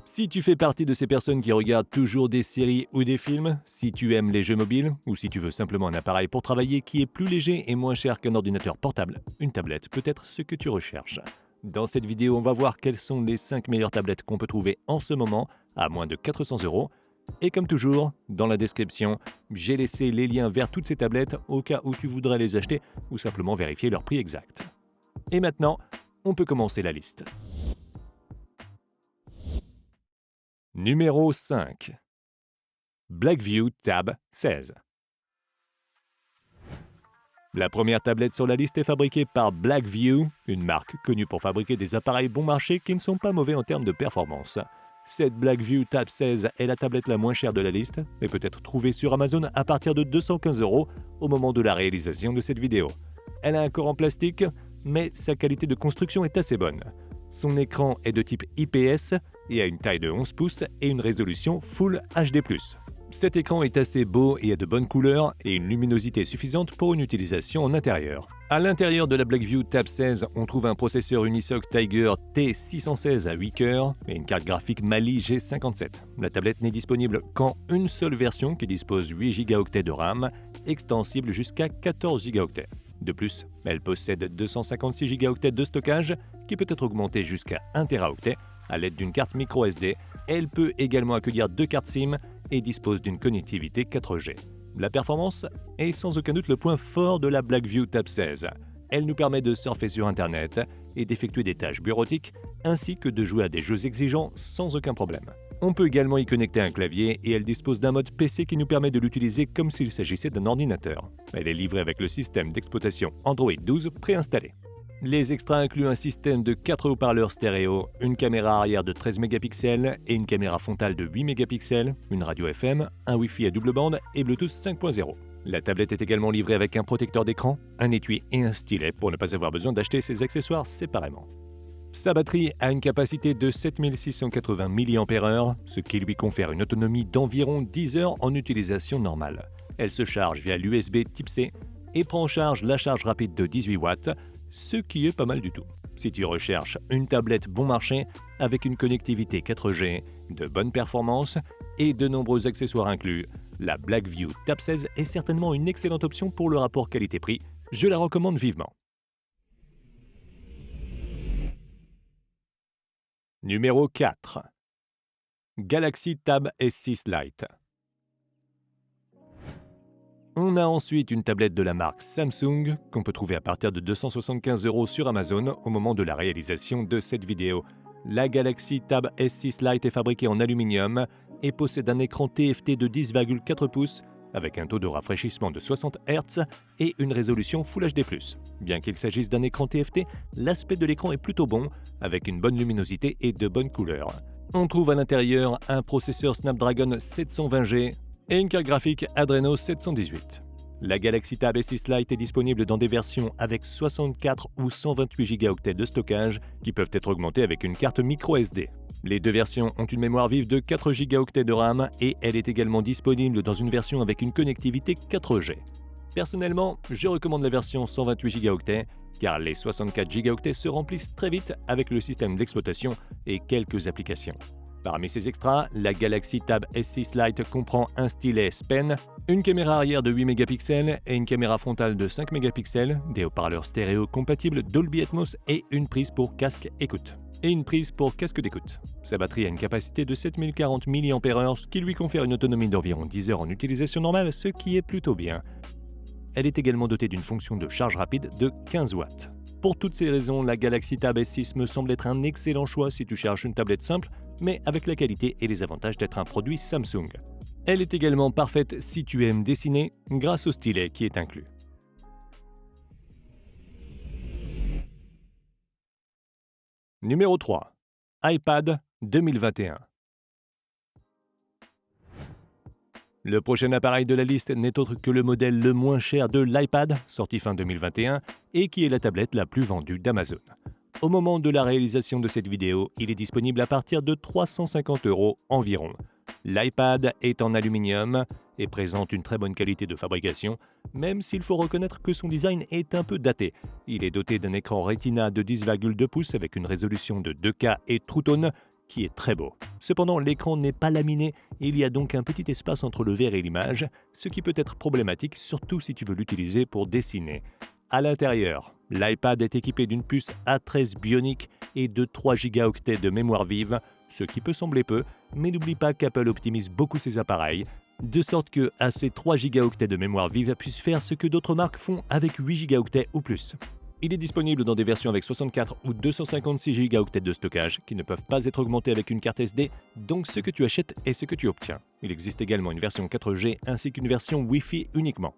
Si tu fais partie de ces personnes qui regardent toujours des séries ou des films, si tu aimes les jeux mobiles, ou si tu veux simplement un appareil pour travailler qui est plus léger et moins cher qu'un ordinateur portable, une tablette peut être ce que tu recherches. Dans cette vidéo, on va voir quelles sont les 5 meilleures tablettes qu'on peut trouver en ce moment à moins de 400 €. Et comme toujours, dans la description, j'ai laissé les liens vers toutes ces tablettes au cas où tu voudrais les acheter ou simplement vérifier leur prix exact. Et maintenant, on peut commencer la liste. Numéro 5. Blackview Tab 16. La première tablette sur la liste est fabriquée par Blackview, une marque connue pour fabriquer des appareils bon marché qui ne sont pas mauvais en termes de performance. Cette Blackview Tab 16 est la tablette la moins chère de la liste et peut être trouvée sur Amazon à partir de 215 € au moment de la réalisation de cette vidéo. Elle a un corps en plastique, mais sa qualité de construction est assez bonne. Son écran est de type IPS et a une taille de 11 pouces et une résolution Full HD+. Cet écran est assez beau et a de bonnes couleurs et une luminosité suffisante pour une utilisation en intérieur. À l'intérieur de la Blackview Tab 16, on trouve un processeur Unisoc Tiger T616 à 8 cœurs et une carte graphique Mali G57. La tablette n'est disponible qu'en une seule version qui dispose 8 Go de RAM, extensible jusqu'à 14 Go. De plus, elle possède 256 Go de stockage qui peut être augmenté jusqu'à 1 Teraoctet à l'aide d'une carte microSD. Elle peut également accueillir 2 cartes SIM et dispose d'une connectivité 4G. La performance est sans aucun doute le point fort de la Blackview Tab 16. Elle nous permet de surfer sur Internet et d'effectuer des tâches bureautiques ainsi que de jouer à des jeux exigeants sans aucun problème. On peut également y connecter un clavier et elle dispose d'un mode PC qui nous permet de l'utiliser comme s'il s'agissait d'un ordinateur. Elle est livrée avec le système d'exploitation Android 12 préinstallé. Les extras incluent un système de 4 haut-parleurs stéréo, une caméra arrière de 13 mégapixels et une caméra frontale de 8 mégapixels, une radio FM, un Wi-Fi à double bande et Bluetooth 5.0. La tablette est également livrée avec un protecteur d'écran, un étui et un stylet pour ne pas avoir besoin d'acheter ses accessoires séparément. Sa batterie a une capacité de 7680 mAh, ce qui lui confère une autonomie d'environ 10 heures en utilisation normale. Elle se charge via l'USB Type C et prend en charge la charge rapide de 18 watts, ce qui est pas mal du tout. Si tu recherches une tablette bon marché avec une connectivité 4G, de bonne performance et de nombreux accessoires inclus, la Blackview Tab 16 est certainement une excellente option pour le rapport qualité-prix. Je la recommande vivement. Numéro 4. Galaxy Tab S6 Lite. On a ensuite une tablette de la marque Samsung qu'on peut trouver à partir de 275 € sur Amazon au moment de la réalisation de cette vidéo. La Galaxy Tab S6 Lite est fabriquée en aluminium et possède un écran TFT de 10,4 pouces avec un taux de rafraîchissement de 60 Hz et une résolution Full HD+. Bien qu'il s'agisse d'un écran TFT, l'aspect de l'écran est plutôt bon avec une bonne luminosité et de bonnes couleurs. On trouve à l'intérieur un processeur Snapdragon 720G et une carte graphique Adreno 718. La Galaxy Tab S6 Lite est disponible dans des versions avec 64 ou 128 Go de stockage qui peuvent être augmentés avec une carte microSD. Les deux versions ont une mémoire vive de 4 Go de RAM et elle est également disponible dans une version avec une connectivité 4G. Personnellement, je recommande la version 128 Go car les 64 Go se remplissent très vite avec le système d'exploitation et quelques applications. Parmi ces extras, la Galaxy Tab S6 Lite comprend un stylet S Pen, une caméra arrière de 8 mégapixels et une caméra frontale de 5 mégapixels, des haut-parleurs stéréo compatibles Dolby Atmos et une prise pour casque écoute. d'écoute. Sa batterie a une capacité de 7040 mAh, ce qui lui confère une autonomie d'environ 10 heures en utilisation normale, ce qui est plutôt bien. Elle est également dotée d'une fonction de charge rapide de 15 watts. Pour toutes ces raisons, la Galaxy Tab S6 me semble être un excellent choix si tu cherches une tablette simple, mais avec la qualité et les avantages d'être un produit Samsung. Elle est également parfaite si tu aimes dessiner, grâce au stylet qui est inclus. Numéro 3. iPad 2021. Le prochain appareil de la liste n'est autre que le modèle le moins cher de l'iPad, sorti fin 2021, et qui est la tablette la plus vendue d'Amazon. Au moment de la réalisation de cette vidéo, il est disponible à partir de 350 € environ. L'iPad est en aluminium et présente une très bonne qualité de fabrication, même s'il faut reconnaître que son design est un peu daté. Il est doté d'un écran Retina de 10,2 pouces avec une résolution de 2K et True Tone qui est très beau. Cependant, l'écran n'est pas laminé et il y a donc un petit espace entre le verre et l'image, ce qui peut être problématique surtout si tu veux l'utiliser pour dessiner. À l'intérieur, l'iPad est équipé d'une puce A13 Bionic et de 3 Go de mémoire vive, ce qui peut sembler peu, mais n'oublie pas qu'Apple optimise beaucoup ses appareils, de sorte que ces 3 Go de mémoire vive puissent faire ce que d'autres marques font avec 8 Go ou plus. Il est disponible dans des versions avec 64 ou 256 Go de stockage qui ne peuvent pas être augmentés avec une carte SD, donc ce que tu achètes est ce que tu obtiens. Il existe également une version 4G ainsi qu'une version Wi-Fi uniquement.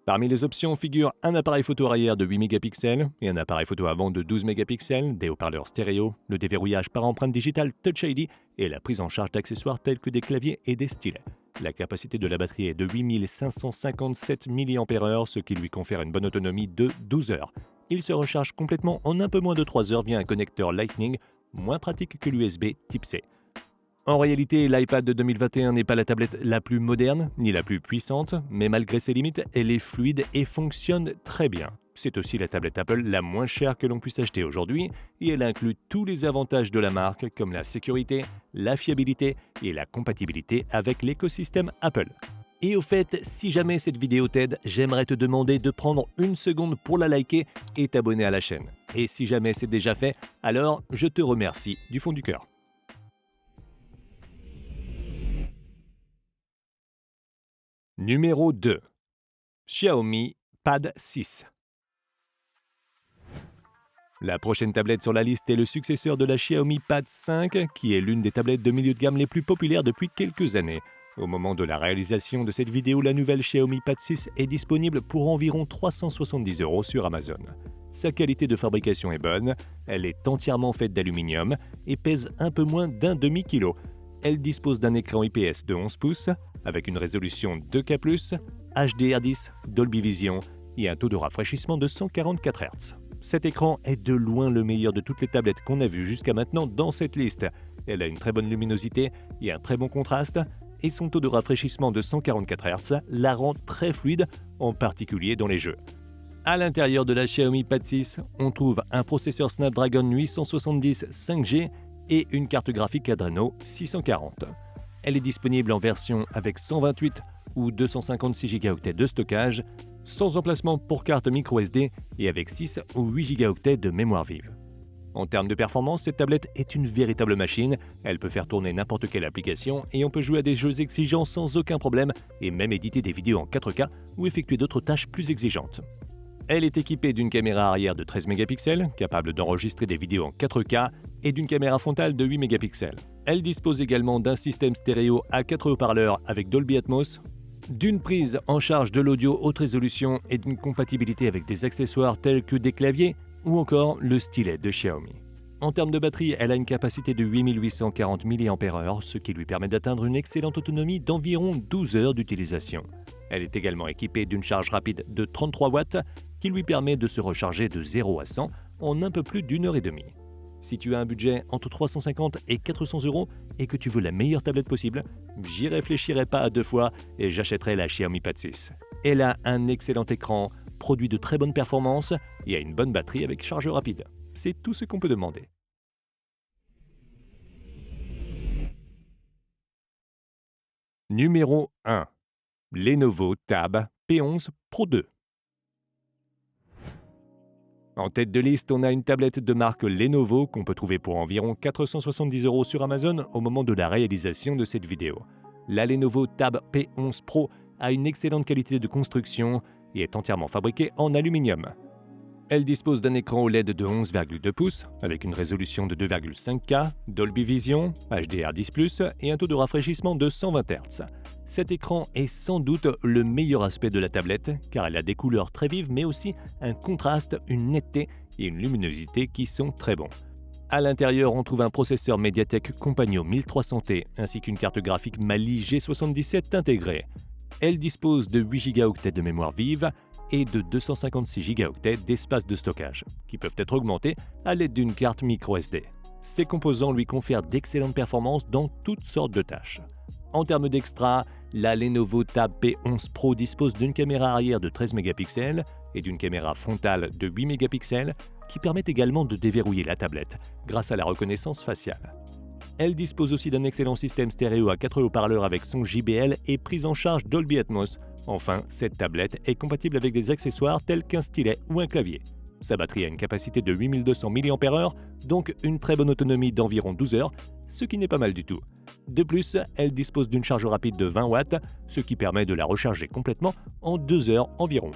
Parmi les options figurent un appareil photo arrière de 8 mégapixels et un appareil photo avant de 12 mégapixels, des haut-parleurs stéréo, le déverrouillage par empreinte digitale Touch ID et la prise en charge d'accessoires tels que des claviers et des stylets. La capacité de la batterie est de 8557 mAh, ce qui lui confère une bonne autonomie de 12 heures. Il se recharge complètement en un peu moins de 3 heures via un connecteur Lightning, moins pratique que l'USB Type C. En réalité, l'iPad de 2021 n'est pas la tablette la plus moderne, ni la plus puissante, mais malgré ses limites, elle est fluide et fonctionne très bien. C'est aussi la tablette Apple la moins chère que l'on puisse acheter aujourd'hui, et elle inclut tous les avantages de la marque comme la sécurité, la fiabilité et la compatibilité avec l'écosystème Apple. Et au fait, si jamais cette vidéo t'aide, j'aimerais te demander de prendre une seconde pour la liker et t'abonner à la chaîne. Et si jamais c'est déjà fait, alors je te remercie du fond du cœur. Numéro 2. Xiaomi Pad 6. La prochaine tablette sur la liste est le successeur de la Xiaomi Pad 5, qui est l'une des tablettes de milieu de gamme les plus populaires depuis quelques années. Au moment de la réalisation de cette vidéo, la nouvelle Xiaomi Pad 6 est disponible pour environ 370 € sur Amazon. Sa qualité de fabrication est bonne, elle est entièrement faite d'aluminium et pèse un peu moins d'un demi-kilo. Elle dispose d'un écran IPS de 11 pouces, avec une résolution 2K+, HDR10, Dolby Vision et un taux de rafraîchissement de 144 Hz. Cet écran est de loin le meilleur de toutes les tablettes qu'on a vues jusqu'à maintenant dans cette liste. Elle a une très bonne luminosité et un très bon contraste, et son taux de rafraîchissement de 144 Hz la rend très fluide, en particulier dans les jeux. À l'intérieur de la Xiaomi Pad 6, on trouve un processeur Snapdragon 870 5G et une carte graphique Adreno 640. Elle est disponible en version avec 128 ou 256 Go de stockage, sans emplacement pour carte microSD et avec 6 ou 8 Go de mémoire vive. En termes de performance, cette tablette est une véritable machine. Elle peut faire tourner n'importe quelle application et on peut jouer à des jeux exigeants sans aucun problème et même éditer des vidéos en 4K ou effectuer d'autres tâches plus exigeantes. Elle est équipée d'une caméra arrière de 13 mégapixels, capable d'enregistrer des vidéos en 4K, et d'une caméra frontale de 8 mégapixels. Elle dispose également d'un système stéréo à 4 haut-parleurs avec Dolby Atmos, d'une prise en charge de l'audio haute résolution et d'une compatibilité avec des accessoires tels que des claviers ou encore le stylet de Xiaomi. En termes de batterie, elle a une capacité de 8840 mAh, ce qui lui permet d'atteindre une excellente autonomie d'environ 12 heures d'utilisation. Elle est également équipée d'une charge rapide de 33 watts qui lui permet de se recharger de 0 à 100 en un peu plus d'une heure et demie. Si tu as un budget entre 350 et 400 € et que tu veux la meilleure tablette possible, j'y réfléchirai pas à deux fois et j'achèterai la Xiaomi Pad 6. Elle a un excellent écran, produit de très bonnes performances et a une bonne batterie avec charge rapide. C'est tout ce qu'on peut demander. Numéro 1. Lenovo Tab P11 Pro 2. En tête de liste, on a une tablette de marque Lenovo qu'on peut trouver pour environ 470 € sur Amazon au moment de la réalisation de cette vidéo. La Lenovo Tab P11 Pro a une excellente qualité de construction et est entièrement fabriquée en aluminium. Elle dispose d'un écran OLED de 11,2 pouces avec une résolution de 2,5K, Dolby Vision, HDR10+, et un taux de rafraîchissement de 120 Hz. Cet écran est sans doute le meilleur aspect de la tablette car elle a des couleurs très vives mais aussi un contraste, une netteté et une luminosité qui sont très bons. À l'intérieur, on trouve un processeur MediaTek Compagno 1300T ainsi qu'une carte graphique Mali G77 intégrée. Elle dispose de 8 Go de mémoire vive et de 256 Go d'espace de stockage, qui peuvent être augmentés à l'aide d'une carte microSD. Ces composants lui confèrent d'excellentes performances dans toutes sortes de tâches. En termes d'extra, la Lenovo Tab P11 Pro dispose d'une caméra arrière de 13 mégapixels et d'une caméra frontale de 8 mégapixels qui permettent également de déverrouiller la tablette grâce à la reconnaissance faciale. Elle dispose aussi d'un excellent système stéréo à 4 haut-parleurs avec son JBL et prise en charge Dolby Atmos. Enfin, cette tablette est compatible avec des accessoires tels qu'un stylet ou un clavier. Sa batterie a une capacité de 8200 mAh, donc une très bonne autonomie d'environ 12 heures, ce qui n'est pas mal du tout. De plus, elle dispose d'une charge rapide de 20 watts, ce qui permet de la recharger complètement en 2 heures environ.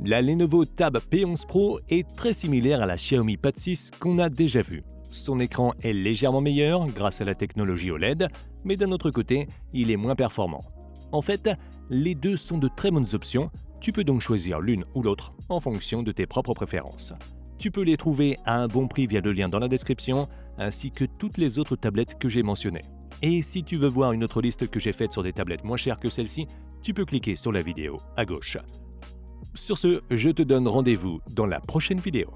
La Lenovo Tab P11 Pro est très similaire à la Xiaomi Pad 6 qu'on a déjà vue. Son écran est légèrement meilleur grâce à la technologie OLED, mais d'un autre côté, il est moins performant. En fait, les deux sont de très bonnes options, tu peux donc choisir l'une ou l'autre en fonction de tes propres préférences. Tu peux les trouver à un bon prix via le lien dans la description, ainsi que toutes les autres tablettes que j'ai mentionnées. Et si tu veux voir une autre liste que j'ai faite sur des tablettes moins chères que celle-ci, tu peux cliquer sur la vidéo à gauche. Sur ce, je te donne rendez-vous dans la prochaine vidéo.